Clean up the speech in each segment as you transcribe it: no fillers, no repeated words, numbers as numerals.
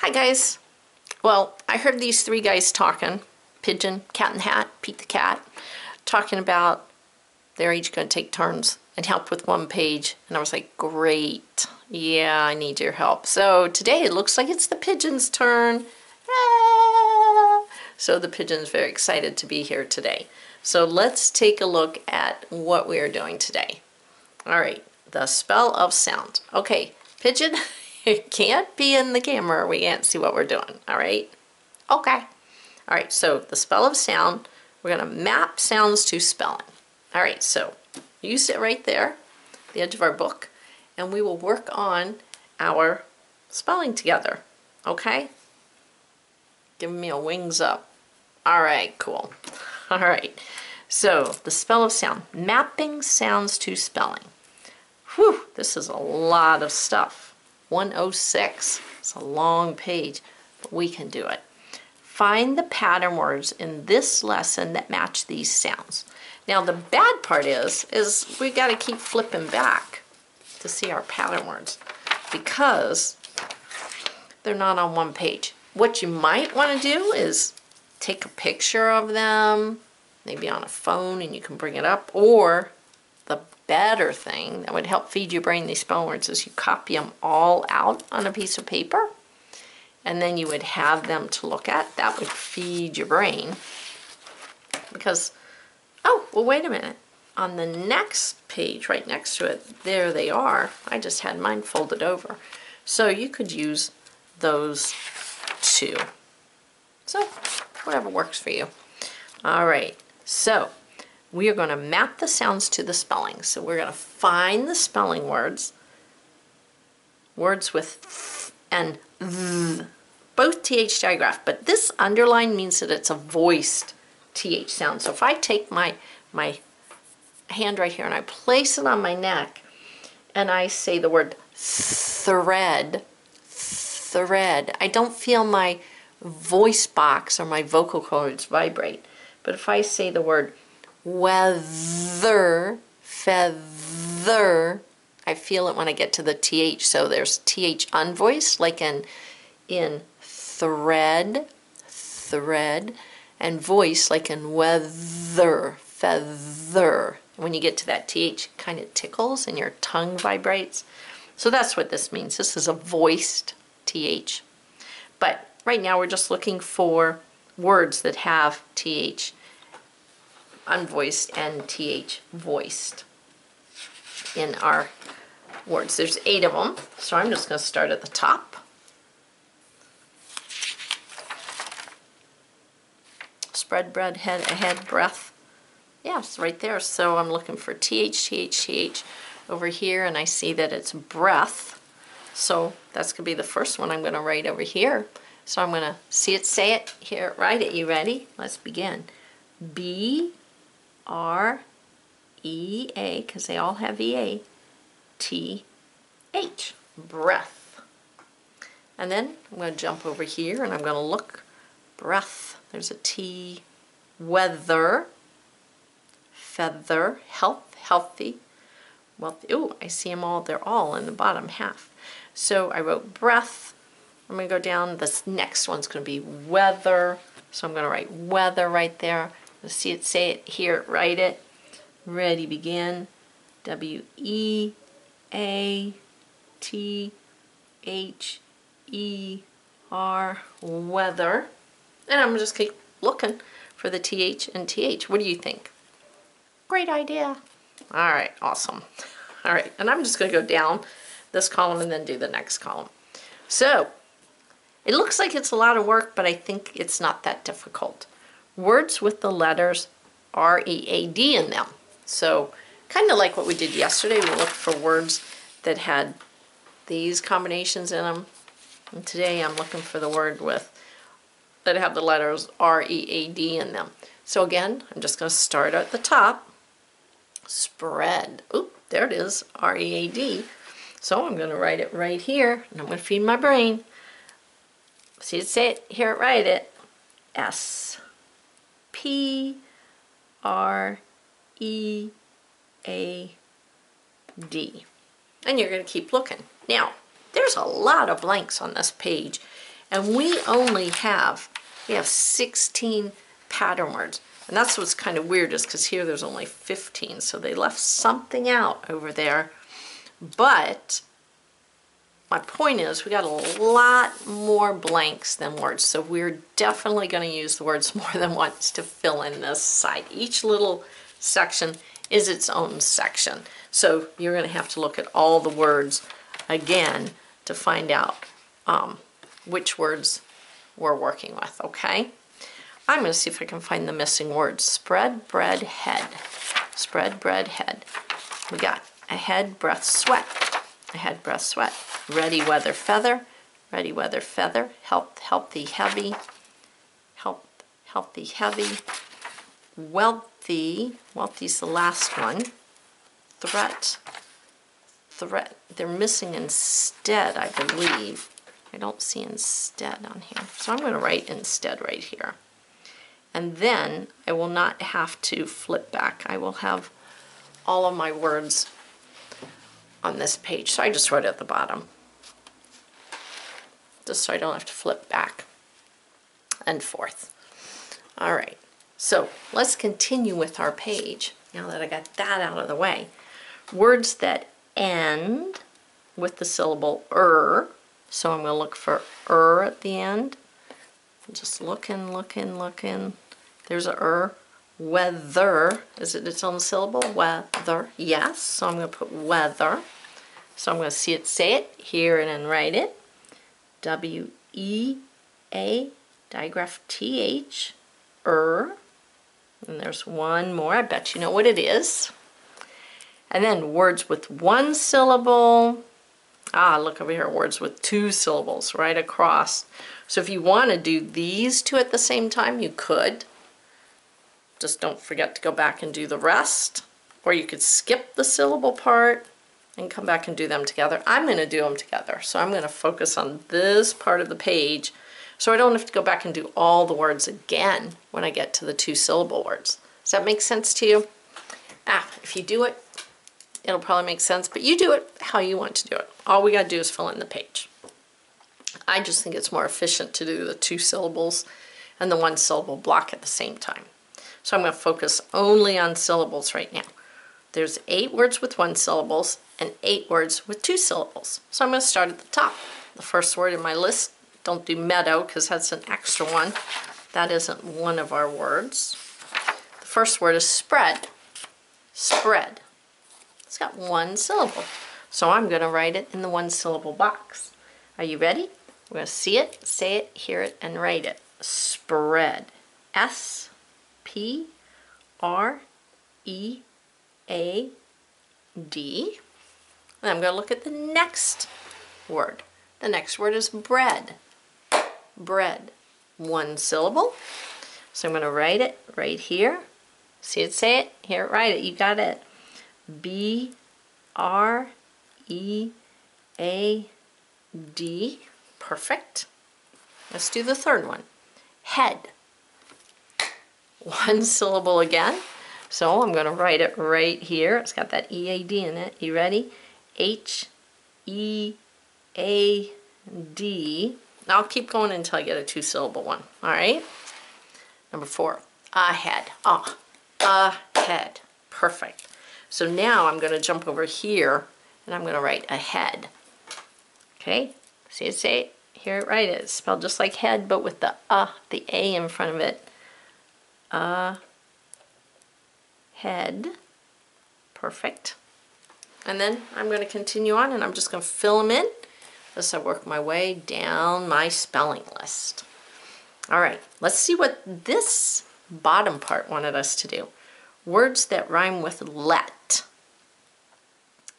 Hi guys. Well, I heard these three guys talking, Pigeon, Cat in the Hat, Pete the Cat, talking about they're each going to take turns and help with one page. And I was like, great. Yeah, I need your help. So today it looks like it's the Pigeon's turn. Ah! So the Pigeon's very excited to be here today. So let's take a look at what we are doing today. All right, the spell of sound. Okay, Pigeon, you can't be in the camera or we can't see what we're doing, all right? Okay. All right, so the spell of sound, we're gonna map sounds to spelling. All right, so you sit right there, the edge of our book, and we will work on our spelling together, okay? Giving me a wings up. All right, cool. All right, so the spell of sound, mapping sounds to spelling. Whew, this is a lot of stuff. 106, it's a long page, but we can do it. Find the pattern words in this lesson that match these sounds. Now the bad part is we got to keep flipping back to see our pattern words because they're not on one page. What you might want to do is take a picture of them, maybe on a phone and you can bring it up, or the better thing that would help feed your brain these spelling words is you copy them all out on a piece of paper and then you would have them to look at. That would feed your brain because, oh, well, wait a minute. On the next page, right next to it, there they are. I just had mine folded over. So you could use those too. So whatever works for you. All right, so we are going to map the sounds to the spelling. So we're going to find the spelling words with th and th, both th digraph, but this underline means that it's a voiced th sound. So if I take my hand right here and I place it on my neck and I say the word thread, I don't feel my voice box or my vocal cords vibrate. But if I say the word weather, feather, I feel it when I get to the th. So there's th unvoiced, like in thread, and voice like in weather, feather. When you get to that th, it kind of tickles and your tongue vibrates. So that's what this means. This is a voiced th. But right now we're just looking for words that have th unvoiced and th voiced in our words. There's 8 of them, so I'm just going to start at the top. Spread, bread, head, ahead, breath. Yeah, it's right there. So I'm looking for th over here, and I see that it's breath. So that's going to be the first one I'm going to write over here. So I'm going to see it, say it, hear it, write it. You ready? Let's begin. B-R-E-A, because they all have E-A, T-H, breath. And then I'm going to jump over here and I'm going to look, breath, there's a T, weather, feather, health, healthy, wealthy. Ooh, I see them all, they're all in the bottom half. So I wrote breath. I'm going to go down, this next one's going to be weather. So I'm going to write weather right there. Let's see it, say it, hear it, write it. Ready, begin. W-E-A-T-H-E-R, weather. And I'm just keep looking for the TH and TH. What do you think? Great idea. All right, awesome. All right, and I'm just going to go down this column and then do the next column. So it looks like it's a lot of work, but I think it's not that difficult. Words with the letters R-E-A-D in them. So kind of like what we did yesterday, we looked for words that had these combinations in them. And today I'm looking for the word that have the letters R-E-A-D in them. So again, I'm just going to start at the top. Spread. Oop, there it is, R-E-A-D. So I'm going to write it right here, and I'm going to feed my brain. See it, say it, hear it, write it. S-P-R-E-A-D. And you're going to keep looking. Now, there's a lot of blanks on this page, And we have 16 pattern words. And that's what's kind of weird, is because here there's only 15, so they left something out over there. But my point is, we got a lot more blanks than words, so we're definitely going to use the words more than once to fill in this side. Each little section is its own section, so you're going to have to look at all the words again to find out which words we're working with, okay? I'm going to see if I can find the missing words. Spread, bread, head. Spread, bread, head. We got ahead, breath, sweat. Ahead, breath, sweat. Ready, weather, feather. Ready, weather, feather. Healthy, heavy. Healthy, heavy. Wealthy. Wealthy's the last one. Threat. They're missing instead, I believe. I don't see instead on here. So I'm going to write instead right here. And then I will not have to flip back. I will have all of my words on this page. So I just wrote it at the bottom, just so I don't have to flip back and forth. All right, so let's continue with our page now that I got that out of the way. Words that end with the syllable er. So I'm going to look for er at the end. Just looking. There's a er. Weather, is it its own syllable? Weather, yes. So I'm going to put weather. So I'm going to see it, say it, hear it, and write it. W-E-A, digraph T-H, er. And there's one more, I bet you know what it is. And then words with one syllable. Ah, look over here, words with two syllables right across. So if you want to do these two at the same time, you could. Just don't forget to go back and do the rest. Or you could skip the syllable part and come back and do them together. I'm going to do them together. So I'm going to focus on this part of the page so I don't have to go back and do all the words again when I get to the two syllable words. Does that make sense to you? If you do it, it'll probably make sense, but you do it how you want to do it. All we got to do is fill in the page. I just think it's more efficient to do the two syllables and the one syllable block at the same time. So I'm going to focus only on syllables right now. There's 8 words with one syllables and 8 words with two syllables. So I'm going to start at the top. The first word in my list, don't do meadow because that's an extra one. That isn't one of our words. The first word is spread. Spread. It's got one syllable. So I'm going to write it in the one syllable box. Are you ready? We're going to see it, say it, hear it, and write it. Spread. S-P-R-E-A-D. And I'm going to look at the next word. The next word is bread. Bread. One syllable. So I'm going to write it right here. See it, say it, hear it, write it. You got it. B-R-E-A-D. Perfect. Let's do the third one. Head. One syllable again. So I'm going to write it right here. It's got that E-A-D in it. You ready? H-E-A-D. I'll keep going until I get a two syllable one. All right? Number 4. Ahead. Ahead. Perfect. So now I'm going to jump over here and I'm going to write ahead. Okay? See it, say it, hear it, write it. It's spelled just like head, but with the A in front of it. Head. Perfect. And then I'm going to continue on and I'm just going to fill them in as I work my way down my spelling list. All right, let's see what this bottom part wanted us to do. Words that rhyme with let.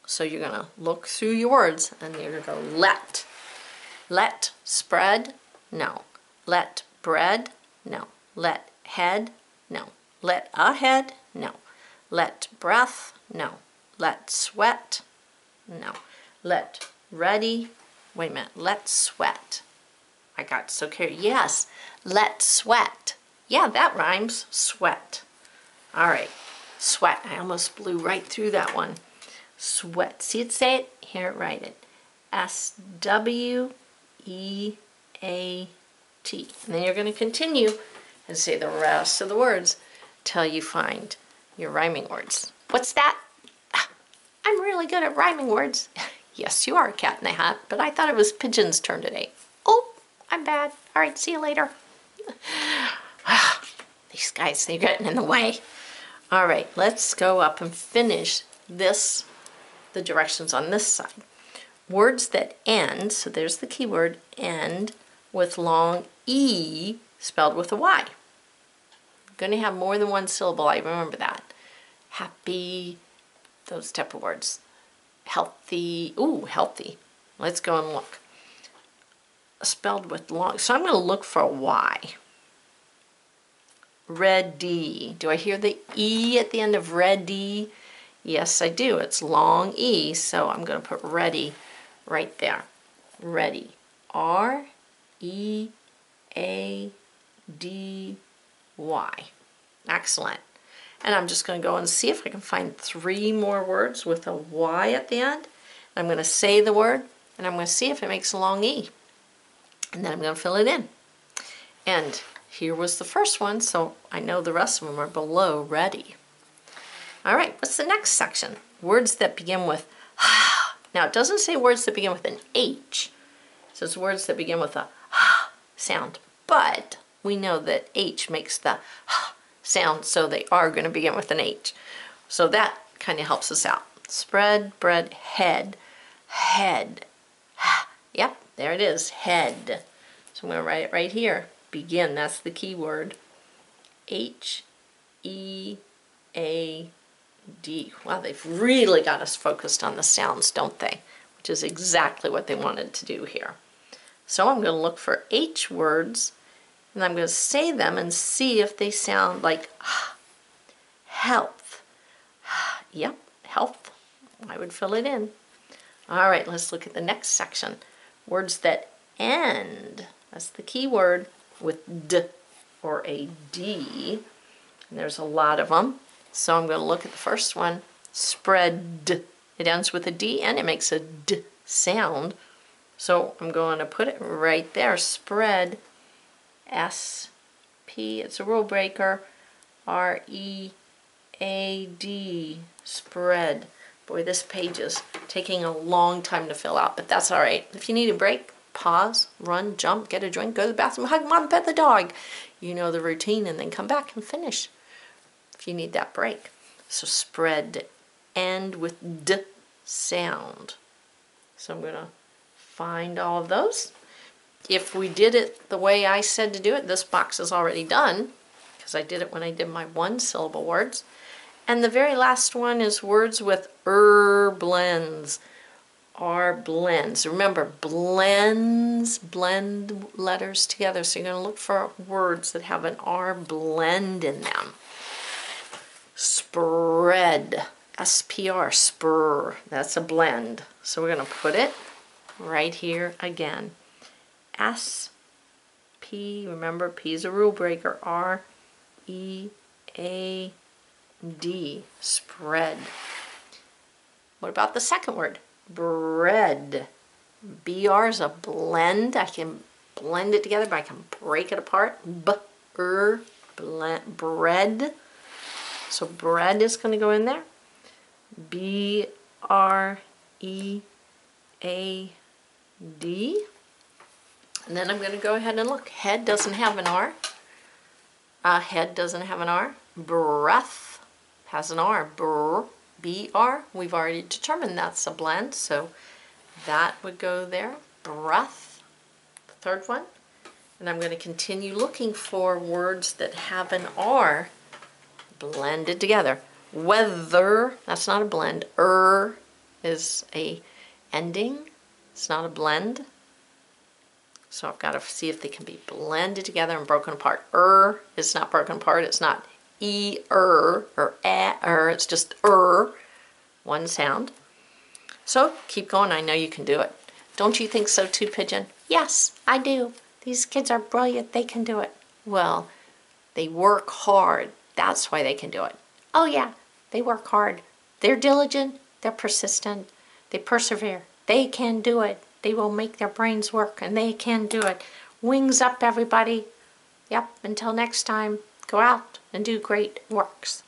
So you're going to look through your words and you're going to go let. Let spread, no. Let bread, no. Let head, no. Let ahead, no. Let breath, no. Let sweat, no. Let ready, wait a minute, let sweat. I got so carried, yes. Let sweat. Yeah, that rhymes, sweat. All right, sweat. I almost blew right through that one. Sweat. See it, say it, hear it, write it. S-W-E-A-T. And then you're going to continue and say the rest of the words till you find your rhyming words. What's that? I'm really good at rhyming words. Yes, you are, Cat in the Hat, but I thought it was Pigeon's turn today. Oh, I'm bad. All right, see you later. These guys, they're getting in the way. All right, let's go up and finish this, the directions on this side. Words that end, so there's the keyword, end with long E spelled with a Y. I'm going to have more than one syllable, I remember that. Happy, those type of words. Healthy, ooh, healthy. Let's go and look. Spelled with long, so I'm going to look for a Y. Ready. Do I hear the E at the end of ready? Yes, I do. It's long E, so I'm going to put ready right there. Ready. R-E-A-D-Y. Excellent. And I'm just going to go and see if I can find 3 more words with a Y at the end. I'm going to say the word, and I'm going to see if it makes a long E. And then I'm going to fill it in. And here was the first one, so I know the rest of them are below ready. All right, what's the next section? Words that begin with Now, it doesn't say words that begin with an H. It says words that begin with a sound. But we know that H makes the sound, so they are going to begin with an H. So that kind of helps us out. Spread, bread, head, head. Yep, there it is, head. So I'm going to write it right here. Begin, that's the key word. H-E-A-D. Wow, they've really got us focused on the sounds, don't they? Which is exactly what they wanted to do here. So I'm going to look for H words, and I'm going to say them and see if they sound like health. Yep, health. I would fill it in. All right, let's look at the next section. Words that end. That's the key word with D or a D. And there's a lot of them. So I'm going to look at the first one. Spread. It ends with a D and it makes a D sound. So I'm going to put it right there. Spread. S-P. It's a rule breaker. R-E-A-D. Spread. Boy, this page is taking a long time to fill out, but that's all right. If you need a break, pause, run, jump, get a drink, go to the bathroom, hug mom, pet the dog. You know the routine, and then come back and finish if you need that break. So spread, end with D sound. So I'm going to find all of those. If we did it the way I said to do it, this box is already done, because I did it when I did my 1-syllable words. And the very last one is words with blends. R blends. Remember, blends, blend letters together. So you're going to look for words that have an R blend in them. Spread. S-P-R, spur. That's a blend. So we're going to put it right here again. S-P, remember, P is a rule breaker. R-E-A-D, spread. What about the second word? Bread. BR is a blend. I can blend it together, but I can break it apart. Blend, bread. So bread is going to go in there. B-R-E-A-D. And then I'm going to go ahead and look. Head doesn't have an R. Head doesn't have an R. Breath has an R. B-R. We've already determined that's a blend, so that would go there. Breath, the third one. And I'm going to continue looking for words that have an R blended together. Weather, that's not a blend. Is a ending. It's not a blend. So I've got to see if they can be blended together and broken apart. Is not broken apart. It's not or it's just one sound. So keep going. I know you can do it. Don't you think so too, Pigeon? Yes, I do. These kids are brilliant. They can do it. Well, they work hard. That's why they can do it. Oh yeah, they work hard. They're diligent. They're persistent. They persevere. They can do it. They will make their brains work, and they can do it. Wings up, everybody. Yep, until next time, go out and do great works.